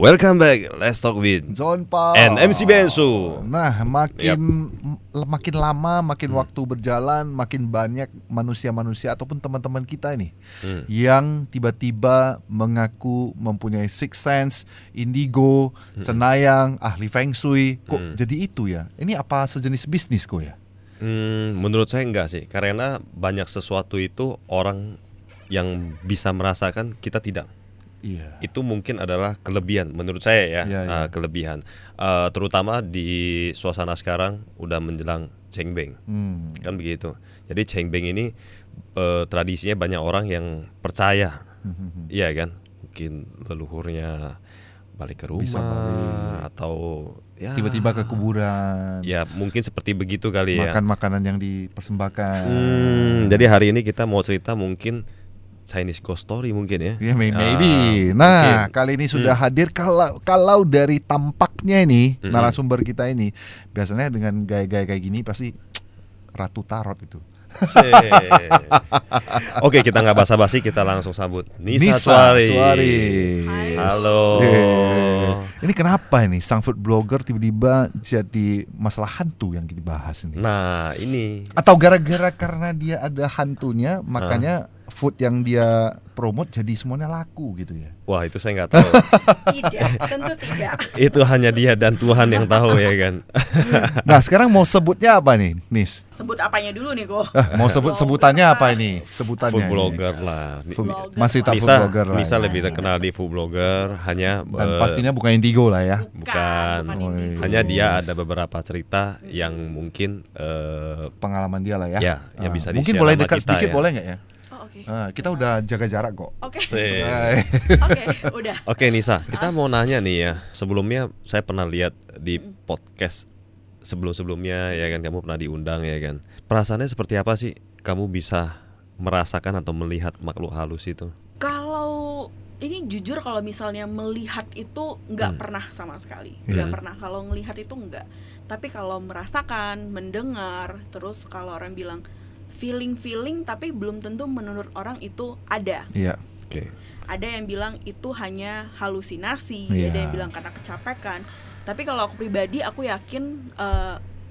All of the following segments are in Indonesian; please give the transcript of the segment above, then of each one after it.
Welcome back, let's talk with John Paul and MC Bensu. Nah, makin lama, makin waktu berjalan, makin banyak manusia-manusia ataupun teman-teman kita ini yang tiba-tiba mengaku mempunyai sixth sense, indigo, cenayang, ahli feng shui. Kok jadi itu ya? Ini apa sejenis bisnis kok ya? Menurut saya enggak sih, karena banyak sesuatu itu orang yang bisa merasakan, kita tidak. Iya. Itu mungkin adalah kelebihan menurut saya ya, kelebihan. Terutama di suasana sekarang udah menjelang Cengbeng, kan begitu. Jadi Cengbeng ini tradisinya banyak orang yang percaya, iya kan? Mungkin leluhurnya balik ke rumah atau ya tiba-tiba ke kuburan. Ya mungkin seperti begitu kali ya. Makan makanan yang dipersembahkan. Jadi hari ini kita mau cerita mungkin Chinese ghost story mungkin ya. Ya maybe. Nah, kali ini sudah hadir kalau dari tampaknya ini narasumber kita ini biasanya dengan gaya-gaya kayak gini pasti Ratu Tarot itu. Oke, kita nggak basa-basi, kita langsung sambut Nisa Chouari. Halo. Ini kenapa ini sang food blogger tiba-tiba jadi masalah hantu yang kita bahas ini? Nah, ini. Atau gara-gara karena dia ada hantunya, makanya food yang dia promote jadi semuanya laku gitu ya? Wah, itu saya nggak tahu. Tidak, tentu tidak. Itu hanya dia dan Tuhan yang tahu ya kan. Nah, sekarang mau sebutnya apa nih, Nis? Sebut apanya dulu nih kok? Mau sebut sebutannya apa ini? Sebutannya Food blogger lah. Masih tak food blogger lah. Nisa lebih terkenal di food blogger, hanya dan pastinya bukan indigo lah ya. Bukan. Hanya dia ada beberapa cerita yang mungkin pengalaman dia lah ya. Ya, yang bisa mungkin di-share boleh sama dekat kita sedikit ya. boleh nggak ya? Oke. Kita udah jaga jarak kok. Oke. Oke, Udah. Oke Nisa, kita mau nanya nih ya. Sebelumnya saya pernah lihat di podcast sebelum-sebelumnya ya kan, kamu pernah diundang ya kan. Perasaannya seperti apa sih kamu bisa merasakan atau melihat makhluk halus itu? Kalau ini jujur, kalau misalnya melihat itu nggak pernah sama sekali, nggak pernah. Kalau melihat itu nggak. Tapi kalau merasakan, mendengar, terus kalau orang bilang feeling, tapi belum tentu menurut orang itu ada. Iya. Oke. Ada yang bilang itu hanya halusinasi, Iya. ada yang bilang karena kecapekan. Tapi kalau aku pribadi, aku yakin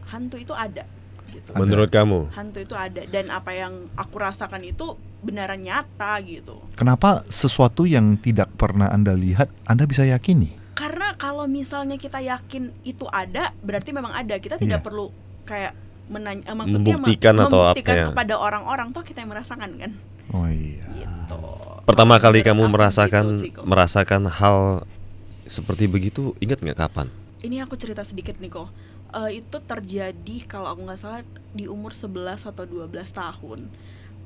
hantu itu ada. Gitu. Menurut kamu? Hantu itu ada, dan apa yang aku rasakan itu benaran nyata gitu. Kenapa sesuatu yang tidak pernah Anda lihat Anda bisa yakini? Karena kalau misalnya kita yakin itu ada, berarti memang ada. Kita tidak perlu kayak maksudnya membuktikan atau apa ya? kepada orang-orang, toh kita yang merasakan kan. Oh iya. Gitu. Pertama kali kamu Aku merasakan hal seperti begitu, ingat nggak kapan? Ini aku cerita sedikit nih kok. Itu terjadi kalau aku nggak salah di umur 11 atau 12 tahun.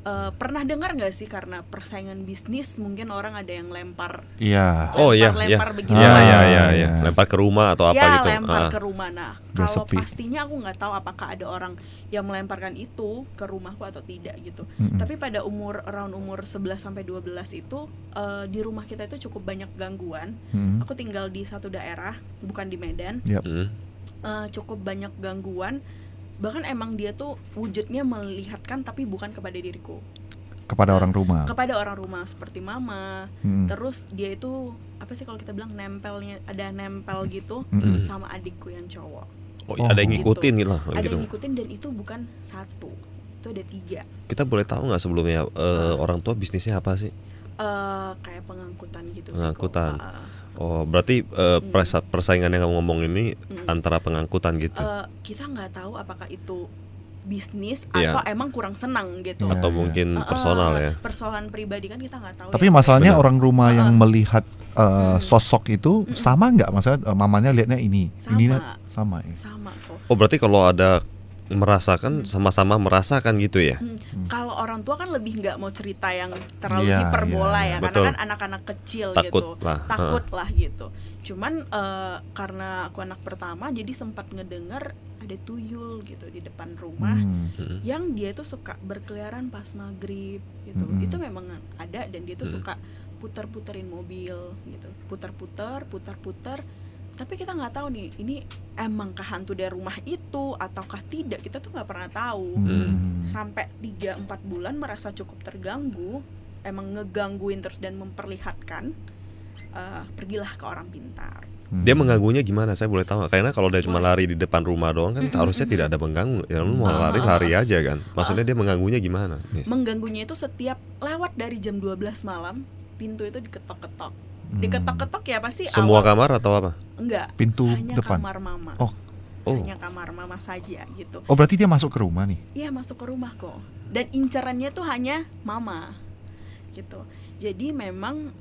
Pernah dengar nggak sih, karena persaingan bisnis mungkin orang ada yang lempar. Iya. Lempar begitu. Iya. Lempar ke rumah atau apa gitu. Lempar ke rumah. Nah, kalau sepi. pastinya aku nggak tahu apakah ada orang yang melemparkan itu ke rumahku atau tidak gitu. Tapi pada umur 11 sampai 12 itu di rumah kita itu cukup banyak gangguan. Aku tinggal di satu daerah, bukan di Medan. Yep. Cukup banyak gangguan. Bahkan emang dia tuh wujudnya melihatkan, tapi bukan kepada diriku, Kepada orang rumah. kepada orang rumah seperti mama. Terus dia itu apa sih kalau kita bilang nempel gitu sama adikku yang cowok. Ada yang ngikutin gitu lah. Ada yang ngikutin, dan itu bukan satu, itu ada 3. Kita boleh tahu nggak sebelumnya orang tua bisnisnya apa sih? Kayak pengangkutan gitu. Pengangkutan. Oh, berarti persaingan yang kamu ngomong ini antara pengangkutan gitu. Kita nggak tahu apakah itu bisnis atau emang kurang senang gitu. Atau mungkin personal ya. Persoalan pribadi kan kita nggak tahu. Tapi ya. masalahnya orang rumah yang melihat sosok itu sama nggak? Maksudnya mamanya lihatnya ini sama ya? Sama kok. Oh, berarti kalau ada merasakan, sama-sama merasakan gitu ya. Kalau orang tua kan lebih nggak mau cerita yang terlalu hiperbola ya, Betul. karena kan anak-anak kecil Takut gitu, lah. takut lah gitu. Cuman karena aku anak pertama, jadi sempat ngedengar ada tuyul gitu di depan rumah, yang dia tuh suka berkeliaran pas maghrib gitu. Itu memang ada, dan dia tuh suka puter-puterin mobil gitu, puter-puter. Tapi kita nggak tahu nih, ini emangkah hantu dari rumah itu ataukah tidak, kita tuh nggak pernah tahu. Sampai 3-4 bulan merasa cukup terganggu, emang ngegangguin terus dan memperlihatkan. pergilah ke orang pintar. Dia mengganggunya gimana? Saya boleh tahu? Karena kalau dia cuma lari di depan rumah doang kan harusnya tidak ada mengganggu. Ya lu mau lari aja kan. Maksudnya dia mengganggunya gimana? Mengganggunya itu setiap lewat dari jam 12 malam, pintu itu diketok-ketok. Diketok-ketok ya pasti semua kamar atau apa? Enggak. Pintu hanya depan. Kamar mama. Oh. Hanya kamar mama saja gitu. Oh, berarti dia masuk ke rumah nih? Iya, masuk ke rumah kok. Dan incerannya tuh hanya mama. Gitu. Jadi memang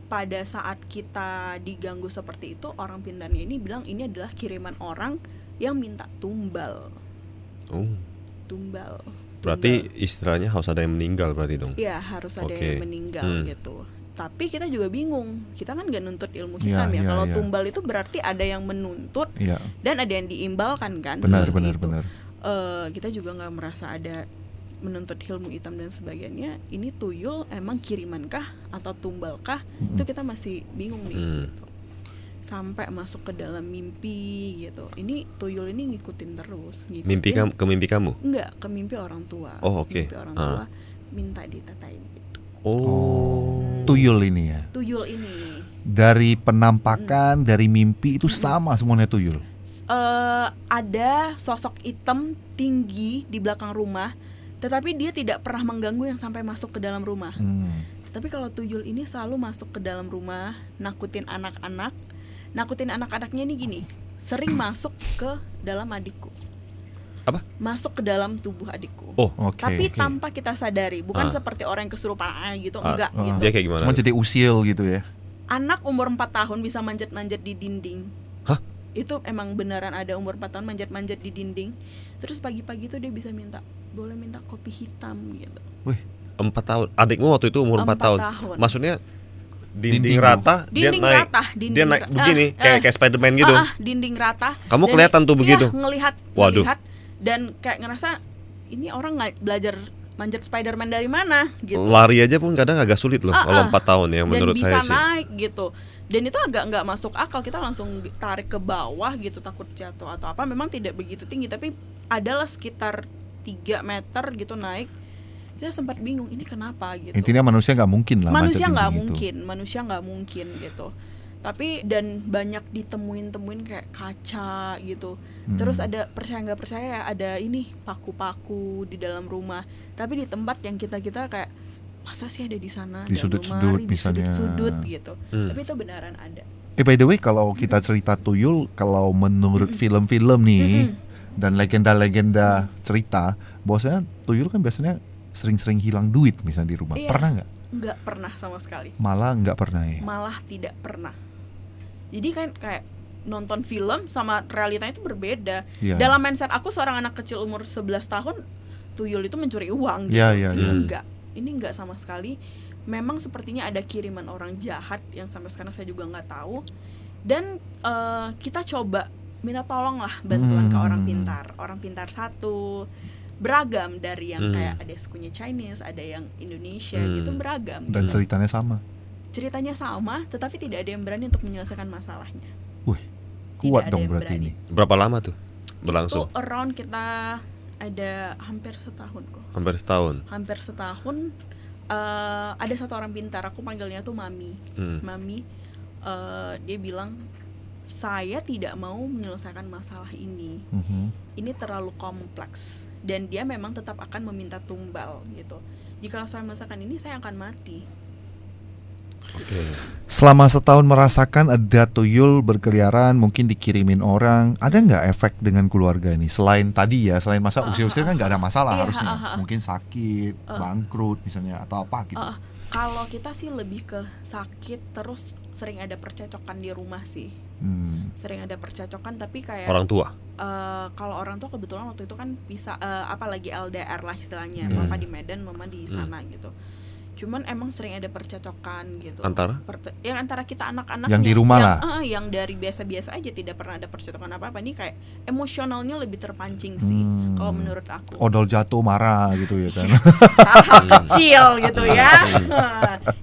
pada saat kita diganggu seperti itu, orang pintarnya ini bilang ini adalah kiriman orang yang minta tumbal. Tumbal. Berarti istilahnya harus ada yang meninggal berarti dong? Iya, harus ada yang meninggal gitu. Tapi kita juga bingung, kita kan gak nuntut ilmu hitam ya. Kalau tumbal itu berarti ada yang menuntut dan ada yang diimbalkan kan. Benar. Kita juga gak merasa ada menuntut ilmu hitam dan sebagainya. Ini tuyul emang kirimankah atau tumbalkah? Itu kita masih bingung nih gitu. Sampai masuk ke dalam mimpi gitu. Ini tuyul ini ngikutin terus. Ke mimpi kamu? Enggak, ke mimpi orang tua. Oh, oke. Mimpi orang tua minta ditatain gitu. Tuyul ini ya. Tuyul ini. Dari penampakan, dari mimpi itu sama semuanya tuyul. Ada sosok hitam tinggi di belakang rumah, tetapi dia tidak pernah mengganggu yang sampai masuk ke dalam rumah. Tapi kalau tuyul ini selalu masuk ke dalam rumah, nakutin anak-anak. Nakutin anak-anaknya ini gini, sering masuk ke dalam adikku. Apa? Masuk ke dalam tubuh adikku. Tapi tanpa kita sadari, bukan seperti orang yang kesurupan gitu, enggak gitu. Dia kayak gimana? Cuma jadi usil gitu ya. Anak umur 4 tahun bisa manjat-manjat di dinding. Hah? Itu emang beneran ada umur 4 tahun manjat-manjat di dinding. Terus pagi-pagi tuh dia bisa boleh minta kopi hitam gitu. Wih, 4 tahun. Adikmu waktu itu umur 4 tahun. Maksudnya dinding rata, dia naik. Dia naik begini, kayak Spider-Man gitu. Dinding rata. Kamu kelihatan tuh begitu. Ngelihat dan kayak ngerasa ini orang belajar manjat Spider-Man dari mana gitu. Lari aja pun kadang agak sulit loh kalau 4 tahun ya menurut saya sih. Dan bisa naik gitu. Dan itu agak nggak masuk akal, kita langsung tarik ke bawah gitu, takut jatuh atau apa. Memang tidak begitu tinggi, tapi adalah sekitar 3 meter gitu naik. Kita sempat bingung ini kenapa gitu. Intinya manusia nggak mungkin lah. Manusia nggak mungkin gitu. Tapi dan banyak ditemuin kayak kaca gitu. Terus ada percaya nggak percaya ada ini paku-paku di dalam rumah. Tapi di tempat yang kita kayak masa sih ada di sana, di sudut-sudut misalnya. Sudut gitu. Tapi itu beneran ada. By the way, kalau kita cerita tuyul, kalau menurut film-film nih dan legenda-legenda cerita, bahwasanya tuyul kan biasanya sering-sering hilang duit misalnya di rumah. Pernah nggak? Nggak pernah sama sekali. Malah nggak pernah ya? Malah tidak pernah. Jadi kan kayak nonton film sama realitanya itu berbeda. Dalam mindset aku seorang anak kecil umur 11 tahun, tuyul itu mencuri uang gitu. Enggak. Ini enggak sama sekali. Memang sepertinya ada kiriman orang jahat yang sampai sekarang saya juga nggak tahu. Dan kita coba minta tolong lah bantuan ke orang pintar. Orang pintar satu beragam, dari yang kayak ada sukunya Chinese, ada yang Indonesia gitu, beragam. Dan ceritanya sama. Ceritanya sama, tetapi tidak ada yang berani untuk menyelesaikan masalahnya. Wih, kuat dong berarti ini. Berapa lama tuh berlangsung? Itu around kita ada hampir setahun kok. Hampir setahun. Ada satu orang pintar, aku panggilnya tuh Mami. Mami, dia bilang saya tidak mau menyelesaikan masalah ini. Ini terlalu kompleks dan dia memang tetap akan meminta tumbal gitu. Jika saya menyelesaikan ini, saya akan mati. Selama setahun merasakan ada tuyul berkeliaran, mungkin dikirimin orang, ada nggak efek dengan keluarga ini? Selain tadi ya, selain masa usia-usia kan nggak ada masalah harusnya. Mungkin sakit, bangkrut misalnya atau apa gitu. Kalau kita sih lebih ke sakit, terus sering ada percecokan di rumah sih. Sering ada percecokan, tapi kayak orang tua. Kalau orang tua kebetulan waktu itu kan bisa apalagi LDR lah istilahnya, papa di Medan, mama di sana gitu. Cuman emang sering ada percecokan gitu. Antara? Yang antara kita anak-anak yang di rumah lah. Yang dari biasa-biasa aja tidak pernah ada percecokan apa-apa. Ini kayak emosionalnya lebih terpancing sih kalau menurut aku. Odol jatuh marah gitu ya kan. Hal kecil gitu ya.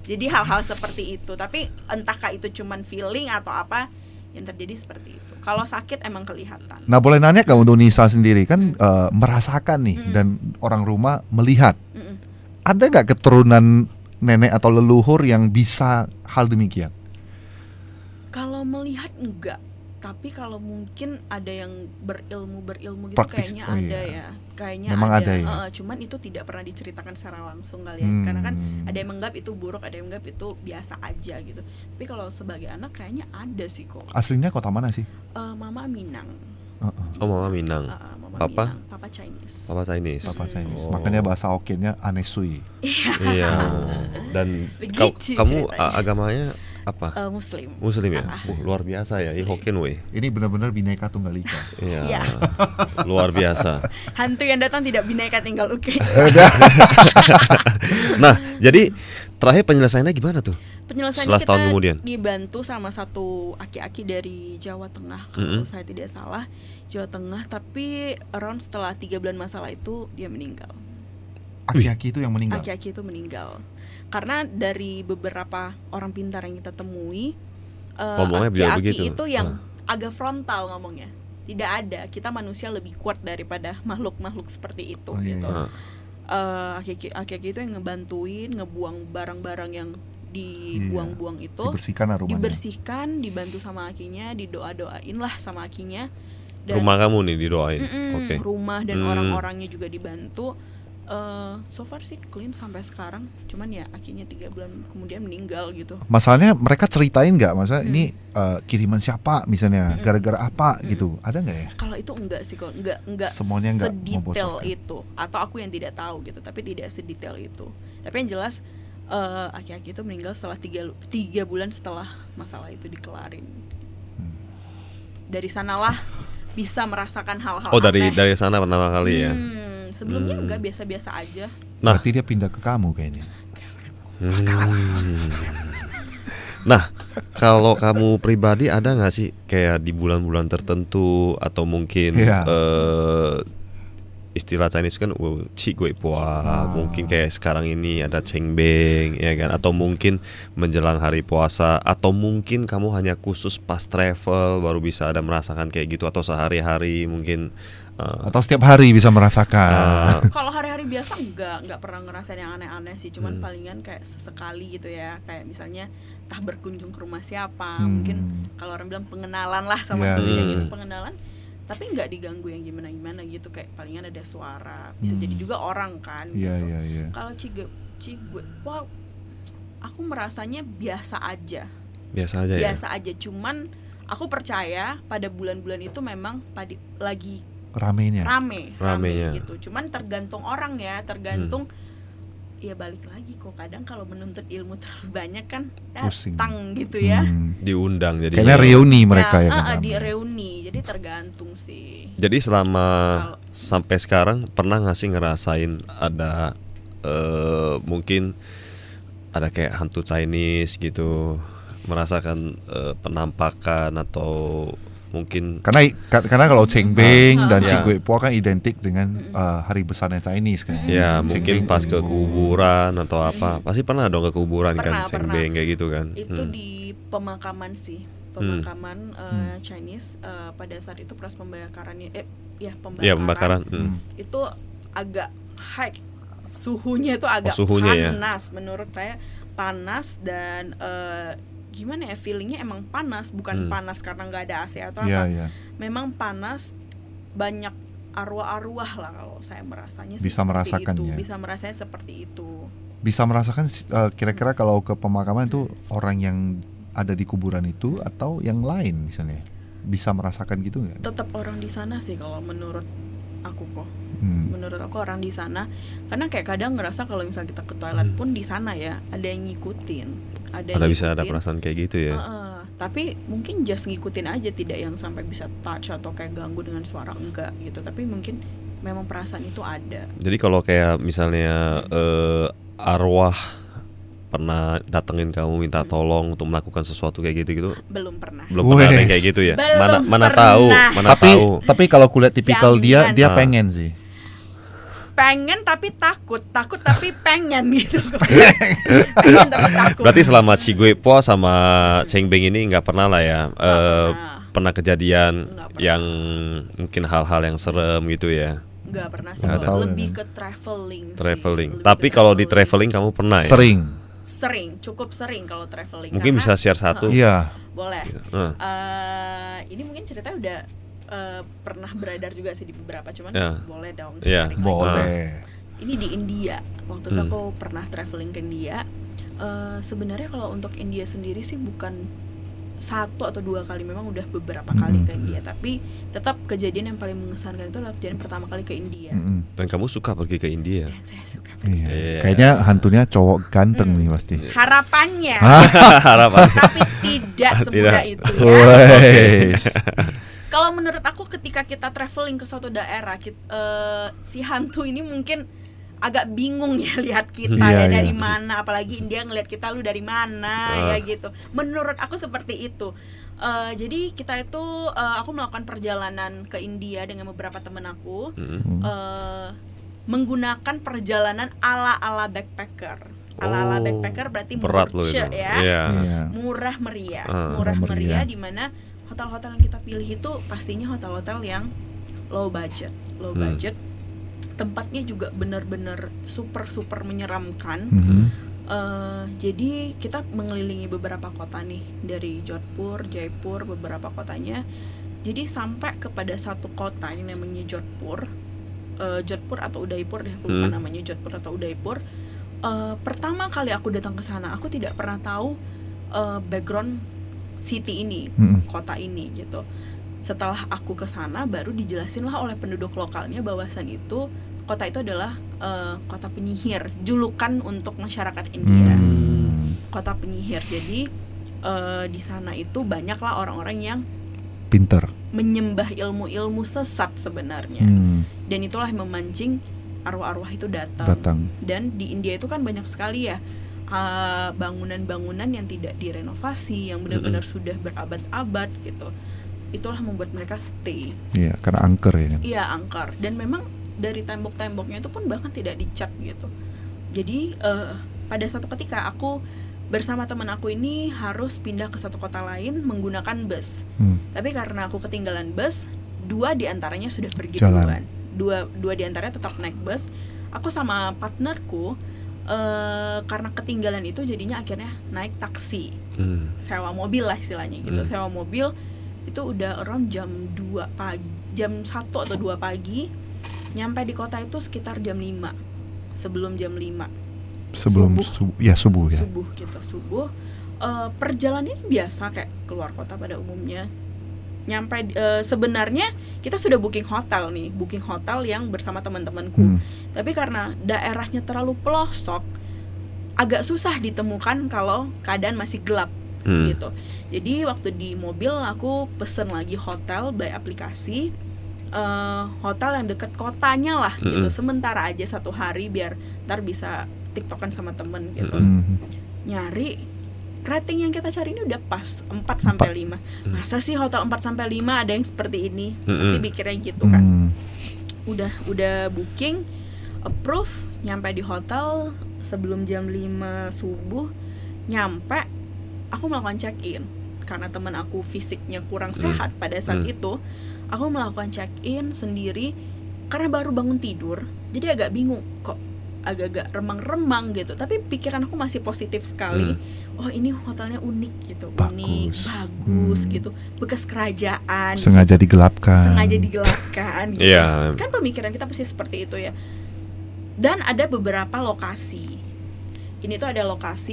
Jadi hal-hal seperti itu. Tapi entahkah itu cuman feeling atau apa, yang terjadi seperti itu. Kalau sakit emang kelihatan. Nah, boleh nanya nggak untuk Nisa sendiri kan merasakan nih dan orang rumah melihat. Ada nggak keturunan nenek atau leluhur yang bisa hal demikian? Kalau melihat enggak, tapi kalau mungkin ada yang berilmu gitu Praktis, kayaknya oh ada iya. ya, kayaknya Memang ada ya? cuman itu tidak pernah diceritakan secara langsung kali ya, karena kan ada yang menganggap itu buruk, ada yang menganggap itu biasa aja gitu. Tapi kalau sebagai anak kayaknya ada sih kok. Aslinya kota mana sih? Mama Minang. Oh, Mama Minang. Mama Papa? Minang, Papa Chinese. Papa Chinese. Papa Chinese. Oh. Makanya bahasa Hokkiennya anesui. Iya. Dan Begitu kamu ceritanya. agamanya apa? Muslim. Muslim ya? Luar biasa ya, ini Hokkien weh. Ini benar-benar Bhinneka Tunggal Ika. Iya. Iya. Luar biasa. Hantu yang datang tidak Bhinneka Tunggal Ika. Nah, jadi terakhir penyelesaiannya gimana tuh? Penyelesaiannya Setelah kita setahun kemudian? dibantu sama satu aki-aki dari Jawa Tengah kalau saya tidak salah, Jawa Tengah, tapi around setelah 3 bulan masalah itu dia meninggal. Aki-aki itu yang meninggal. Aki-aki itu meninggal karena dari beberapa orang pintar yang kita temui, Ngomongnya beliau aki-aki begitu. itu yang agak frontal ngomongnya. Tidak ada, kita manusia lebih kuat daripada makhluk-makhluk seperti itu Oh, iya, gitu. iya. Aki-aki itu yang ngebantuin ngebuang barang-barang yang dibuang-buang itu, Dibersihkan lah rumahnya. dibersihkan, dibantu sama akinya, didoa-doain lah sama akinya. Dan Rumah kamu nih didoain. Oke. rumah dan orang-orangnya juga dibantu. So far sih clean sampai sekarang. Cuman ya akinya 3 bulan kemudian meninggal gitu. Masalahnya mereka ceritain nggak, maksudnya ini kiriman siapa misalnya, gara-gara apa gitu, ada nggak ya? Kalau itu enggak sih kok, enggak Semuanya enggak sedetail membocorkan. itu. Atau aku yang tidak tahu gitu, tapi tidak sedetail itu. Tapi yang jelas aki-aki itu meninggal setelah 3 bulan setelah masalah itu dikelarin. Dari sanalah bisa merasakan hal-hal Oh, aneh. dari sana pertama kali ya. Sebelumnya enggak, biasa-biasa aja. Nah. Berarti dia pindah ke kamu kayaknya. Nah, kalau kamu pribadi ada nggak sih kayak di bulan-bulan tertentu atau mungkin istilah Chinese kan Qi Gui Puah, mungkin kayak sekarang ini ada Cheng Beng ya kan, atau mungkin menjelang hari puasa, atau mungkin kamu hanya khusus pas travel baru bisa ada merasakan kayak gitu, atau sehari-hari mungkin Atau setiap hari bisa merasakan. Kalau hari-hari biasa enggak pernah ngerasain yang aneh-aneh sih, cuman palingan kayak sesekali gitu ya, kayak misalnya entah berkunjung ke rumah siapa, mungkin kalau orang bilang pengenalan lah sama dia gitu, pengenalan, tapi nggak diganggu yang gimana-gimana gitu, kayak palingan ada suara, bisa jadi juga orang kan gitu. Kalau Cigue, wow, aku merasanya biasa aja ya? Cuman aku percaya pada bulan-bulan itu memang lagi Ramenya gitu. Cuman tergantung orang ya, tergantung ya, balik lagi kok kadang kalau menuntut ilmu terlalu banyak kan datang gitu ya. Diundang jadi kayaknya reuni mereka ya. Di reuni, jadi tergantung sih. Jadi selama sampai sekarang pernah nggak sih ngerasain ada mungkin ada kayak hantu Chinese gitu, merasakan penampakan atau mungkin karena kalau Cheng Beng dan Qi Gui Puah kan identik dengan hari besarnya Chinese kan. Ya, mungkin pas ke kuburan atau apa. Pasti pernah dong ke kuburan kan Cheng Beng kayak gitu kan. Itu di pemakaman sih. Pemakaman Chinese pada saat itu proses pembakarannya pembakaran. Itu agak high. Suhunya itu agak panas menurut saya, panas dan gimana ya, feelingnya emang panas, bukan panas karena nggak ada AC atau apa. Memang panas, banyak arwah-arwah lah kalau saya merasanya. Bisa merasakan itu. ya. Bisa merasanya seperti itu. Bisa merasakan kira-kira kalau ke pemakaman itu orang yang ada di kuburan itu atau yang lain misalnya, bisa merasakan gitu nggak? Tetap orang di sana sih kalau menurut aku kok. Menurut aku orang di sana, karena kayak kadang ngerasa kalau misalnya kita ke toilet pun di sana ya ada yang ngikutin. Ada bisa ada perasaan kayak gitu ya. Tapi mungkin just ngikutin aja, tidak yang sampai bisa touch atau kayak ganggu dengan suara, enggak gitu. Tapi mungkin memang perasaan itu ada. Jadi kalau kayak misalnya arwah pernah datengin kamu minta tolong untuk melakukan sesuatu kayak gitu belum pernah ada kayak gitu ya. Mana tahu. Tapi kalau kulihat tipikal dia pengen sih. Pengen tapi takut tapi pengen gitu. Pengen tapi takut. Berarti selama Qi Gui Puah sama Cheng Beng ini nggak pernah lah ya pernah kejadian yang mungkin hal-hal yang serem gitu ya? Nggak pernah sih, lebih ke traveling. Tapi kalau di traveling kamu pernah ya? Sering cukup sering kalau traveling. Mungkin bisa share satu. Iya. Boleh. Ini mungkin ceritanya udah pernah beredar juga sih di beberapa, cuman boleh dong sharing. Boleh. Ini di India. Waktu itu aku pernah traveling ke India. Sebenarnya kalau untuk India sendiri sih bukan 1 atau 2 kali, memang udah beberapa kali ke India, tapi tetap kejadian yang paling mengesankan itu adalah kejadian pertama kali ke India. Dan kamu suka pergi ke India? Dan saya suka pergi. Kayaknya hantunya cowok ganteng nih pasti. Harapannya. Tapi tidak semudah itu ya. Kalau menurut aku ketika kita traveling ke suatu daerah, si hantu ini mungkin agak bingung ya lihat kita dari mana, apalagi India ngelihat kita lu dari mana ya gitu. Menurut aku seperti itu. Jadi kita itu aku melakukan perjalanan ke India dengan beberapa temen aku, menggunakan perjalanan ala backpacker. Ala backpacker berarti berat loh ya. Murah meriah, di mana hotel-hotel yang kita pilih itu pastinya hotel-hotel yang low budget. Tempatnya juga benar-benar super menyeramkan. Jadi kita mengelilingi beberapa kota nih, dari Jodhpur, Jaipur, beberapa kotanya. Jadi sampai kepada satu kota yang namanya Jodhpur atau Udaipur deh, aku lupa namanya, Jodhpur atau Udaipur. Pertama kali aku datang ke sana, aku tidak pernah tahu background city ini, kota ini gitu. Setelah aku ke sana baru dijelasin lah oleh penduduk lokalnya bahwasan itu kota itu adalah kota penyihir, julukan untuk masyarakat India. Kota penyihir. Jadi di sana itu banyaklah orang-orang yang pinter, menyembah ilmu-ilmu sesat sebenarnya. Dan itulah yang memancing arwah-arwah itu datang. Dan di India itu kan banyak sekali ya bangunan-bangunan yang tidak direnovasi, yang benar-benar sudah berabad-abad gitu. Itulah membuat mereka stay. Iya, karena angker ya kan? Iya, angker. Dan memang dari tembok-temboknya itu pun bahkan tidak dicat gitu. Jadi pada satu ketika aku bersama teman aku ini harus pindah ke satu kota lain menggunakan bus. Tapi karena aku ketinggalan bus, 2 diantaranya sudah pergi duluan. Dua diantaranya tetap naik bus. Aku sama partnerku karena ketinggalan itu jadinya akhirnya naik taksi. Sewa mobil lah istilahnya gitu. Sewa mobil itu udah around jam 2 pagi, jam 1 atau 2 pagi. Nyampe di kota itu sekitar jam 5. Sebelum jam 5. Subuh ya. Subuh. Perjalanan biasa kayak keluar kota pada umumnya. Nyampe sebenarnya kita sudah booking hotel yang bersama teman-temanku. Tapi karena daerahnya terlalu pelosok, agak susah ditemukan kalau keadaan masih gelap. Gitu. Jadi waktu di mobil aku pesen lagi hotel by aplikasi, hotel yang dekat kotanya lah gitu. Sementara aja 1 hari biar ntar bisa tiktokan sama temen gitu. Nyari rating yang kita cari ini udah pas 4-5. Masa sih hotel 4-5 ada yang seperti ini? Pasti pikirnya gitu kan. Udah booking, approve, nyampe di hotel sebelum jam 5 subuh. Nyampe, aku melakukan check-in karena teman aku fisiknya kurang sehat pada saat itu. Aku melakukan check-in sendiri karena baru bangun tidur. Jadi agak bingung, kok agak-agak remang-remang gitu. Tapi pikiran aku masih positif sekali. Oh, ini hotelnya unik gitu. Bagus gitu. Bekas kerajaan. Sengaja digelapkan gitu. Kan pemikiran kita pasti seperti itu ya. Dan ada beberapa lokasi. Ini tuh ada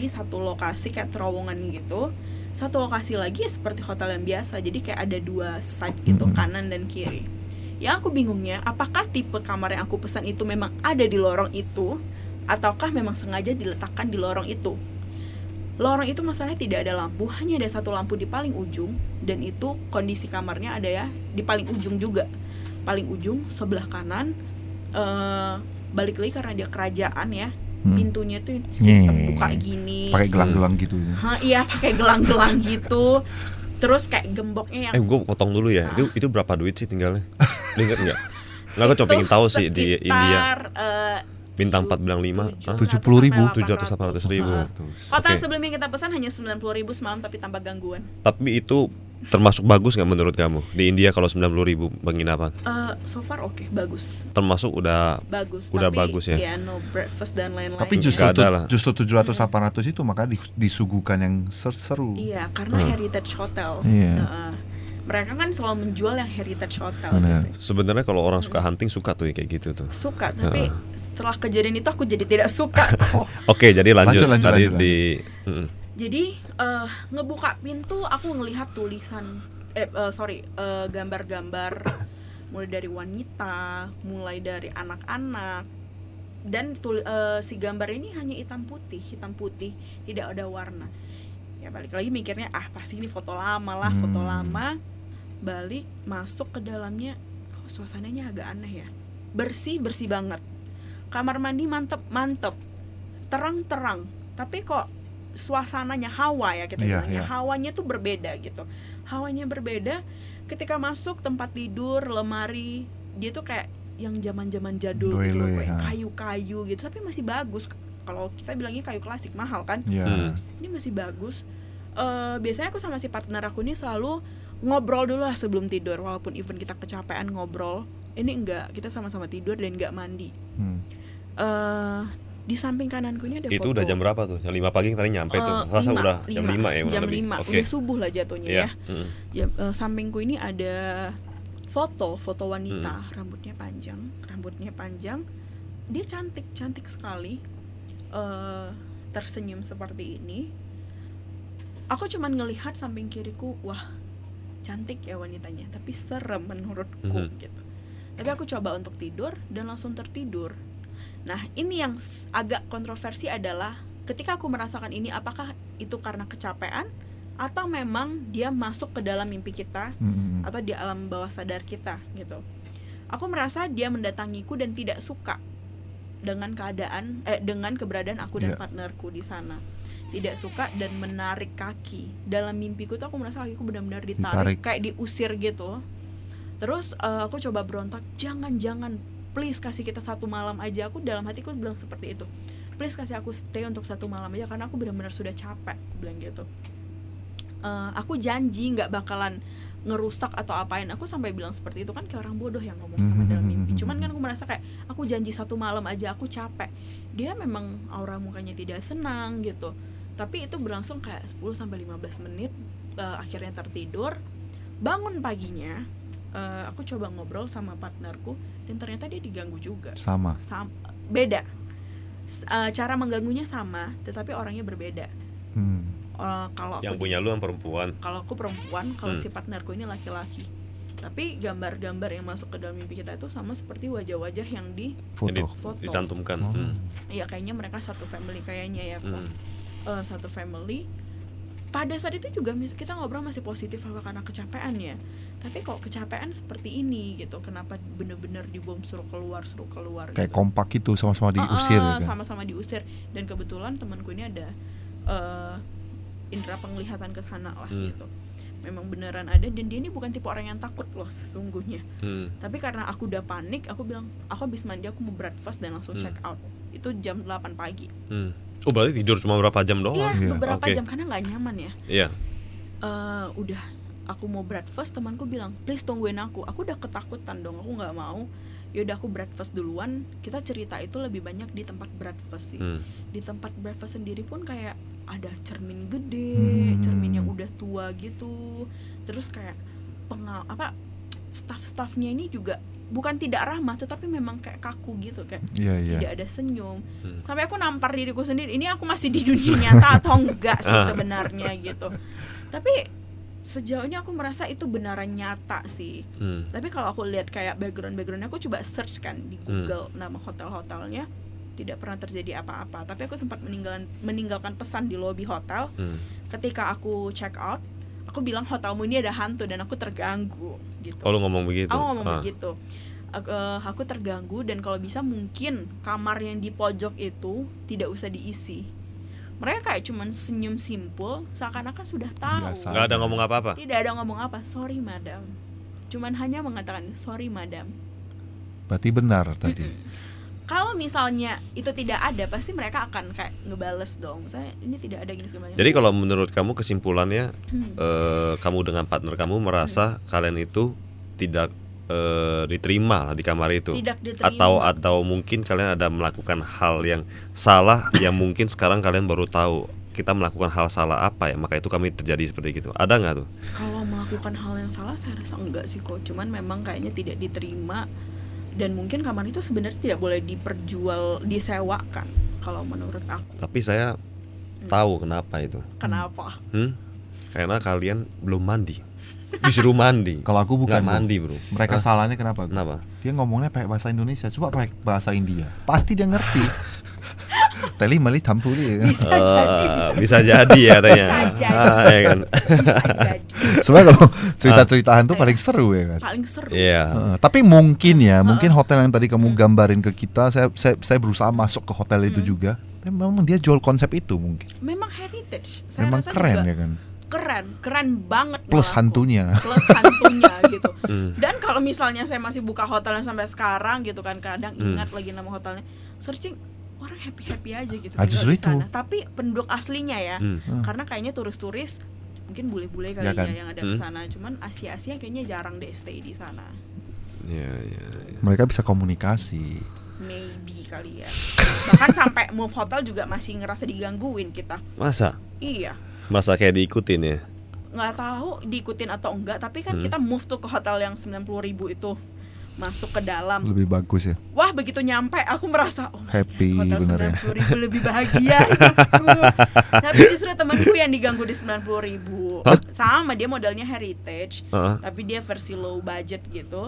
satu lokasi kayak terowongan gitu. Satu lokasi lagi ya seperti hotel yang biasa. Jadi kayak ada 2 side gitu, kanan dan kiri. Yang aku bingungnya, apakah tipe kamar yang aku pesan itu memang ada di lorong itu, ataukah memang sengaja diletakkan di lorong itu. Lorong itu masalahnya tidak ada lampu, hanya ada 1 lampu di paling ujung. Dan itu kondisi kamarnya ada ya di paling ujung juga. Paling ujung sebelah kanan. Balik lagi karena dia kerajaan ya, pintunya tuh sistem buka gini. Pakai gelang-gelang gitu. Iya, pakai gelang-gelang gitu. Terus kayak gemboknya yang gue potong dulu ya. Itu berapa duit sih tinggalnya? Ingat enggak? Nah, aku coba pengen tahu sih di India. Bintang 4 bilang 5, 70.000, 700-800 ribu. Hotel sebelumnya kita pesan hanya 90.000 semalam tapi tanpa gangguan. Tapi itu termasuk bagus nggak menurut kamu di India kalau 90.000 penginapan? So far oke, bagus. Termasuk udah Tapi, bagus ya. Ya no breakfast dan lain-lain. Tapi justru 700-800 itu maka disuguhkan yang seru. Iya, karena heritage hotel. Mereka kan selalu menjual yang heritage hotel. Gitu. Sebenarnya kalau orang suka hunting suka tuh kayak gitu tuh. Suka, tapi setelah kejadian itu aku jadi tidak suka kok. Oke, jadi lanjut. Jadi ngebuka pintu aku ngelihat tulisan gambar-gambar mulai dari wanita, mulai dari anak-anak, dan si gambar ini hanya hitam putih, tidak ada warna. Ya balik lagi mikirnya pasti ini foto lama. Balik masuk ke dalamnya, kok suasananya agak aneh ya. Bersih banget. Kamar mandi mantep, terang, tapi kok suasananya hawa ya kita bilangnya. Hawanya tuh berbeda gitu. Hawanya berbeda. Ketika masuk tempat tidur, lemari, dia tuh kayak yang zaman-zaman jadul gitu, kayak kayu-kayu gitu, tapi masih bagus. Kalau kita bilangnya kayu klasik mahal kan. Ini masih bagus. Biasanya aku sama si partner aku ini selalu ngobrol dulu lah sebelum tidur, walaupun even kita kecapean ngobrol. Ini enggak, kita sama-sama tidur dan enggak mandi. Di samping kananku ini ada foto. Itu udah jam berapa tuh? Jam 5 pagi tadi nyampe tuh. Rasa udah jam 5 ya. Jam 5, udah subuh lah jatuhnya ya. Sampingku ini ada foto wanita, rambutnya panjang. Dia cantik sekali. Tersenyum seperti ini. Aku cuman ngelihat samping kiriku, wah cantik ya wanitanya, tapi serem menurutku gitu. Tapi aku coba untuk tidur dan langsung tertidur. Nah ini yang agak kontroversi adalah ketika aku merasakan ini, apakah itu karena kecapean atau memang dia masuk ke dalam mimpi kita atau di alam bawah sadar kita gitu. Aku merasa dia mendatangiku dan tidak suka dengan keberadaan aku dan partnerku di sana. Tidak suka dan menarik kaki. Dalam mimpiku tuh aku merasa kakiku benar-benar ditarik, kayak diusir gitu. Terus aku coba berontak, jangan, please kasih kita 1 malam aja. Aku dalam hatiku bilang seperti itu, please kasih aku stay untuk 1 malam aja, karena aku benar-benar sudah capek, aku bilang gitu. Aku janji gak bakalan ngerusak atau apain. Aku sampai bilang seperti itu kan, kayak orang bodoh yang ngomong sama dalam mimpi. Cuman kan aku merasa kayak aku janji 1 malam aja, aku capek. Dia memang aura mukanya tidak senang gitu. Tapi itu berlangsung kayak 10-15 menit. Akhirnya tertidur. Bangun paginya, aku coba ngobrol sama partnerku dan ternyata dia diganggu juga. Sama. Beda. Cara mengganggunya sama, tetapi orangnya berbeda. Kalau yang punya lu yang perempuan. Kalau aku perempuan, kalau si partnerku ini laki-laki. Tapi gambar-gambar yang masuk ke dalam mimpi kita itu sama seperti wajah-wajah yang di foto. Dicantumkan. Iya, kayaknya mereka satu family kayaknya ya kok. Satu family. Pada saat itu juga kita ngobrol masih positif karena kecapean ya. Tapi kok kecapean seperti ini gitu. Kenapa bener-bener dibom suruh keluar kayak gitu. Kompak itu sama-sama diusir ya kan? Sama-sama diusir. Dan kebetulan temanku ini ada indera penglihatan ke sana lah gitu. Memang beneran ada, dan dia ini bukan tipe orang yang takut loh sesungguhnya. Tapi karena aku udah panik, aku bilang aku habis mandi, aku mau breakfast dan langsung check out. Itu jam 8 pagi. Oh berarti tidur cuma berapa jam doang? Iya, beberapa jam karena nggak nyaman ya. Iya. Udah aku mau breakfast, temanku bilang please tungguin aku. Aku udah ketakutan dong, aku nggak mau. Yaudah aku breakfast duluan. Kita cerita itu lebih banyak di tempat breakfast sih. Di tempat breakfast sendiri pun kayak ada cermin gede, cermin yang udah tua gitu. Terus kayak staff-staffnya ini juga bukan tidak ramah, tetapi memang kayak kaku gitu, kayak tidak ada senyum. Sampai aku nampar diriku sendiri, ini aku masih di dunia nyata atau enggak sih sebenarnya gitu. Tapi sejauh ini aku merasa itu benaran nyata sih. Tapi kalau aku lihat kayak background-backgroundnya, aku coba search kan di Google nama hotel-hotelnya, tidak pernah terjadi apa-apa. Tapi aku sempat meninggalkan pesan di lobi hotel. Ketika aku check out, aku bilang hotelmu ini ada hantu dan aku terganggu gitu. Oh, lu ngomong begitu? Aku ngomong begitu. Aku terganggu dan kalau bisa mungkin kamar yang di pojok itu tidak usah diisi. Mereka kayak cuman senyum simpul, seakan-akan sudah tahu. Gak ada ngomong apa-apa? Tidak ada ngomong apa, sorry madam. Cuman hanya mengatakan sorry madam. Berarti benar tadi. Kalau misalnya itu tidak ada, pasti mereka akan kayak ngebales dong. Saya ini tidak ada gini sebenarnya. Jadi kalau menurut kamu kesimpulannya, kamu dengan partner kamu merasa kalian itu tidak diterima lah di kamar itu, tidak diterima. atau mungkin kalian ada melakukan hal yang salah yang mungkin sekarang kalian baru tahu kita melakukan hal salah apa ya, maka itu kami terjadi seperti itu. Ada nggak tuh? Kalau melakukan hal yang salah, saya rasa enggak sih kok. Cuman memang kayaknya tidak diterima. Dan mungkin kamar itu sebenarnya tidak boleh disewakan kalau menurut aku. Tapi saya tahu kenapa itu. Kenapa? Karena kalian belum mandi. Disuruh mandi. Kalau aku bukan mandi, bro. Mereka salahnya kenapa? Kenapa? Dia ngomongnya pakai bahasa Indonesia. Coba pakai bahasa India. Pasti dia ngerti. Teli mali tampuli. Bisa jadi ya katanya. Bisa jadi. Ya kan? Bisa jadi. Sebenarnya kalau cerita-cerita hantu paling seru ya kan. Paling seru. Iya. Tapi mungkin ya, mungkin hotel yang tadi kamu gambarin ke kita, saya berusaha masuk ke hotel itu juga. Tapi memang dia jual konsep itu mungkin. Memang heritage. Saya memang rasa keren juga ya kan. Keren banget. Plus hantunya. Gitu. Dan kalau misalnya saya masih buka hotelnya sampai sekarang gitu kan, kadang ingat lagi nama hotelnya, searching orang happy aja gitu. Justru itu. Tapi penduduk aslinya ya, karena kayaknya turis-turis mungkin bule-bule kali ya, kan? Yang ada di sana. Cuman Asia kayaknya jarang deh stay di sana. Iya. Mereka bisa komunikasi. Maybe kali ya. Bahkan sampai move hotel juga masih ngerasa digangguin kita. Masa? Iya. Masa kayak diikutin ya? Nggak tahu diikutin atau enggak, tapi kan kita move tuh ke hotel yang 90.000 itu, masuk ke dalam. Lebih bagus ya. Wah, begitu nyampe aku merasa happy hotel bener 90.000 ya. lebih bahagia hidupku. Tapi justru temanku yang diganggu di 90.000. Sama, dia modelnya heritage, tapi dia versi low budget gitu.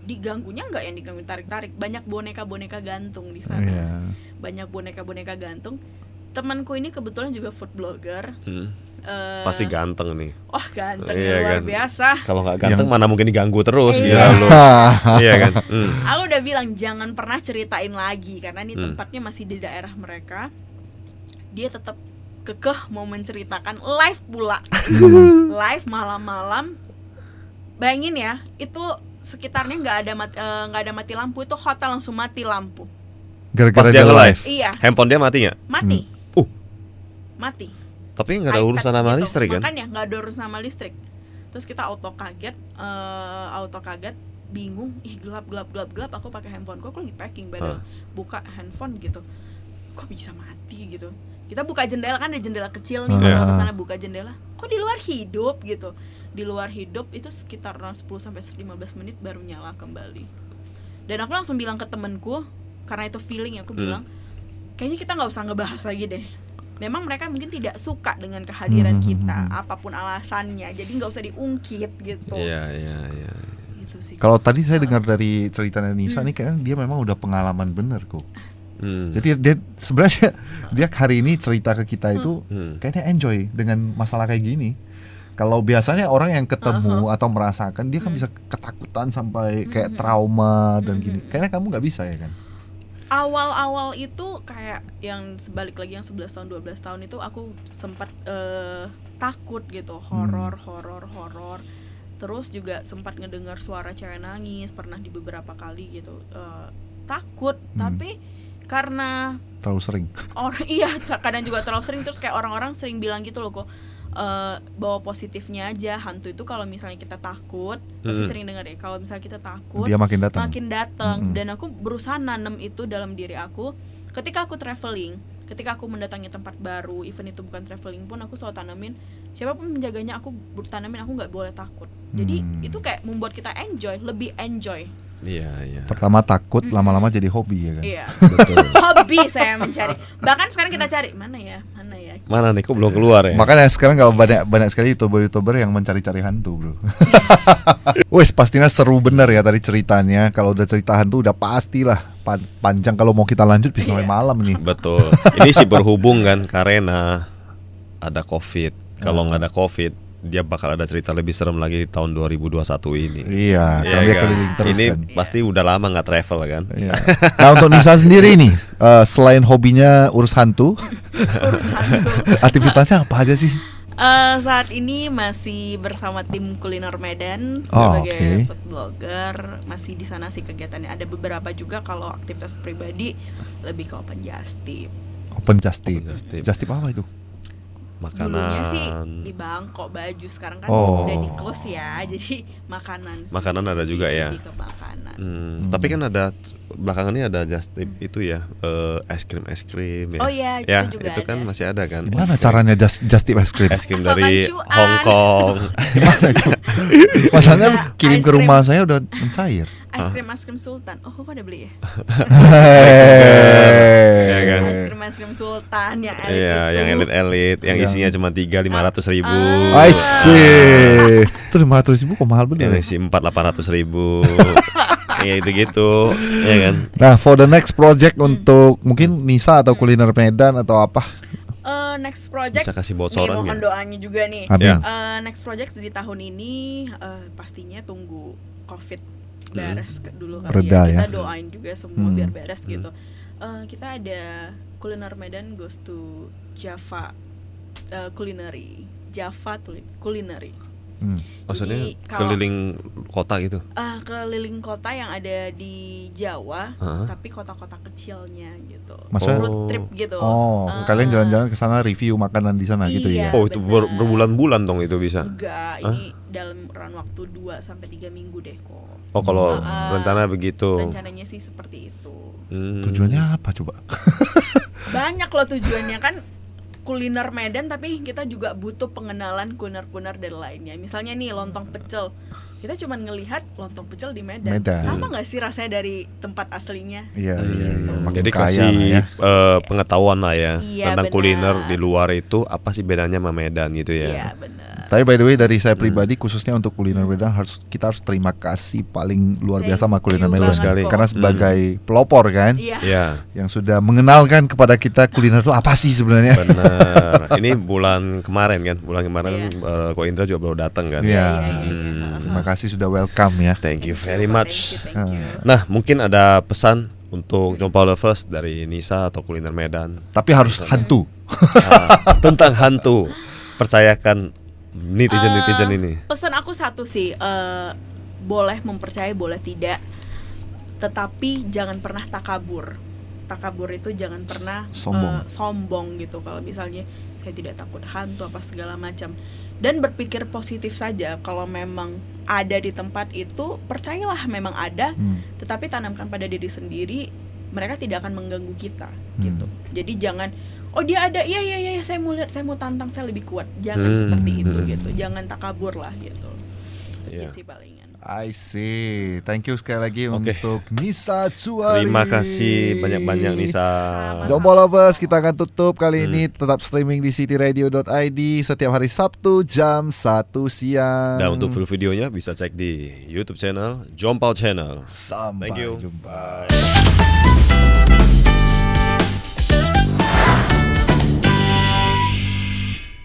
Diganggunya enggak yang diganggu tarik-tarik, banyak boneka-boneka gantung di sana. Banyak boneka-boneka gantung. Temanku ini kebetulan juga food blogger. Pasti ganteng nih. Wah, ganteng luar biasa. Kalau nggak ganteng mana mungkin diganggu terus gitu lu. Iya kan. Aku udah bilang jangan pernah ceritain lagi karena ini tempatnya masih di daerah mereka. Dia tetap kekeh mau menceritakan live pula. Live malam-malam. Bayangin ya, itu sekitarnya nggak ada mati lampu, itu hotel langsung mati lampu. Gara-gara dia live. Iya. Handphone dia mati nggak? Mati. Mati. Tapi nggak ada urusan sama gitu. listrik kan? Makanya nggak ada urusan sama listrik. Terus kita auto kaget, bingung, gelap. Aku pakai handphoneku, aku lagi packing, buka handphone gitu, kok bisa mati gitu. Kita buka jendela, kan ada jendela kecil nih, kalau ke sana buka jendela, kok di luar hidup gitu. Di luar hidup itu sekitar 10-15 menit baru nyala kembali. Dan aku langsung bilang ke temenku, karena itu feeling, aku bilang, kayaknya kita nggak usah ngebahas lagi deh. Memang mereka mungkin tidak suka dengan kehadiran kita, apapun alasannya, jadi nggak usah diungkit gitu. Iya. Gitu sih. Kalau tadi saya dengar dari cerita Nisa nih, kayaknya dia memang udah pengalaman bener kok. Jadi dia sebenarnya dia hari ini cerita ke kita itu kayaknya enjoy dengan masalah kayak gini. Kalau biasanya orang yang ketemu atau merasakan, dia kan bisa ketakutan sampai kayak trauma dan gini. Kayaknya kamu nggak bisa ya kan? Awal-awal itu kayak yang sebalik lagi yang 11 tahun 12 tahun itu aku sempat takut gitu, horor. Terus juga sempat ngedengar suara cewek nangis, pernah di beberapa kali gitu. Takut, tapi karena terlalu sering. Kadang juga terlalu sering, terus kayak orang-orang sering bilang gitu loh kok. Bawa positifnya aja, hantu itu kalau misalnya kita takut, pasti sering dengar ya, kalau misalnya kita takut dia makin datang. Dan aku berusaha nanem itu dalam diri aku. Ketika aku traveling, ketika aku mendatangi tempat baru, even itu bukan traveling pun, aku selalu tanamin, siapapun menjaganya aku tanamin, aku nggak boleh takut. Jadi itu kayak membuat kita lebih enjoy. Iya. Pertama takut, lama-lama jadi hobi ya kan? Iya. Betul. Hobi saya mencari. Bahkan sekarang kita cari mana ya. Mana nih, kok belum keluar ya? Makanya sekarang kalau banyak sekali youtuber yang mencari-cari hantu, bro. Wes, pastinya seru bener ya tadi ceritanya. Kalau udah cerita hantu udah pastilah panjang. Kalau mau kita lanjut bisa sampai malam nih. Betul. Ini sih berhubung kan karena ada COVID. Kalau nggak ada COVID, dia bakal ada cerita lebih serem lagi di tahun 2021 ini. Iya, kan dia keliling terus ini kan. Pasti udah lama nggak travel kan. Iya. Nah, untuk Nisa sendiri nih, selain hobinya urus hantu, aktivitasnya apa aja sih? Saat ini masih bersama tim Kuliner Medan Oh, sebagai food blogger, masih di sana sih kegiatannya. Ada beberapa juga kalau aktivitas pribadi lebih ke open just tip. Open just tip. Open just tip. Just tip apa itu? Dulunya sih Makanan. di Bangkok baju, sekarang kan Oh. udah di close ya, jadi makanan sih. Makanan ada juga ya. Lebih ke makanan. Tapi kan ada belakangan ini ada just tip itu ya, es krim ya. Oh iya, itu ya, juga itu kan ada. masih ada kan. Gimana caranya just tip es krim? Es krim Asalkan dari cuan. Hong Kong. Masalahnya Nah, kirim ice ke cream. rumah saya udah mencair. Es krim Sultan. Oh, kok ada beli ya? Ya kan? Es krim Sultan yang elit Iya, itu. yang elit-elit, yang Yang- isinya cuma 3.500.000. I see. Itu 500.000 kok mahal bener. Yang isi 4.800.000. Ya itu gitu, ya kan? Nah, for the next project untuk mungkin Nisa atau Kuliner Medan atau apa? Next project Bisa kasih nih, bocoran mohon nggak? doanya juga nih. Amin. Next project di tahun ini pastinya tunggu COVID beres dulu kali Reda ya. Kita ya. doain juga semua biar beres gitu. Kita ada Kuliner Medan goes to Java Culinary. Java Culinary. Maksudnya Jadi, kalau- keliling kota gitu. Keliling kota yang ada di Jawa, Heeh. tapi kota-kota kecilnya gitu. Maksudnya- Road trip gitu. Oh, kalian jalan-jalan ke sana review makanan di sana gitu ya. Iya. Oh, itu benar. berbulan-bulan dong itu bisa. Enggak, ini dalam run waktu 2-3 minggu deh kok. Oh, kalau Ah, rencana begitu. Rencananya sih seperti itu. Tujuannya apa coba? Banyak loh tujuannya kan, kuliner Medan, tapi kita juga butuh pengenalan kuliner-kuliner dan lainnya. Misalnya nih lontong pecel, kita cuma ngelihat lontong pecel di Medan. Medan. Sama nggak sih rasanya dari tempat aslinya? Iya, iya, iya. Makin Jadi kaya kasih lah ya. pengetahuan lah ya Iya, tentang benar. kuliner di luar itu apa sih bedanya sama Medan gitu Iya ya. benar. Tapi by the way dari saya pribadi khususnya untuk Kuliner Medan kita harus terima kasih paling luar biasa sama Thank Kuliner you Medan sekali. karena sebagai pelopor kan Iya. Iya, yang sudah mengenalkan kepada kita kuliner itu apa sih sebenarnya. benar. Ini bulan kemarin kan, Iya. Ko Indra juga baru datang kan. Iya. Iya. Terima kasih sudah welcome ya. Thank you very much. Thank you. Nah, mungkin ada pesan untuk Jompa Lovers dari Nisa atau Kuliner Medan Tapi harus hantu. tentang hantu. Percayakan netizen ini. Pesan aku satu sih, boleh mempercayai, boleh tidak, tetapi jangan pernah takabur. Takabur itu jangan pernah sombong gitu. Kalau misalnya saya tidak takut hantu apa segala macam, dan berpikir positif saja. Kalau memang ada di tempat itu, percayalah memang ada, tetapi tanamkan pada diri sendiri, mereka tidak akan mengganggu kita gitu. Jadi jangan, oh dia ada, iya saya mau lihat, saya mau tantang, saya lebih kuat. Jangan seperti itu gitu. Jangan takabur lah gitu. Itu Iya. sih palingan. I see. Thank you sekali lagi Oke. untuk Nisa Cuari. Terima kasih banyak-banyak Nisa. Jompo Lovers, kita akan tutup kali ini. Tetap streaming di cityradio.id setiap hari Sabtu jam 1 siang. Dan untuk full videonya bisa cek di YouTube channel Jompau Channel. Sampai Thank you. jumpa.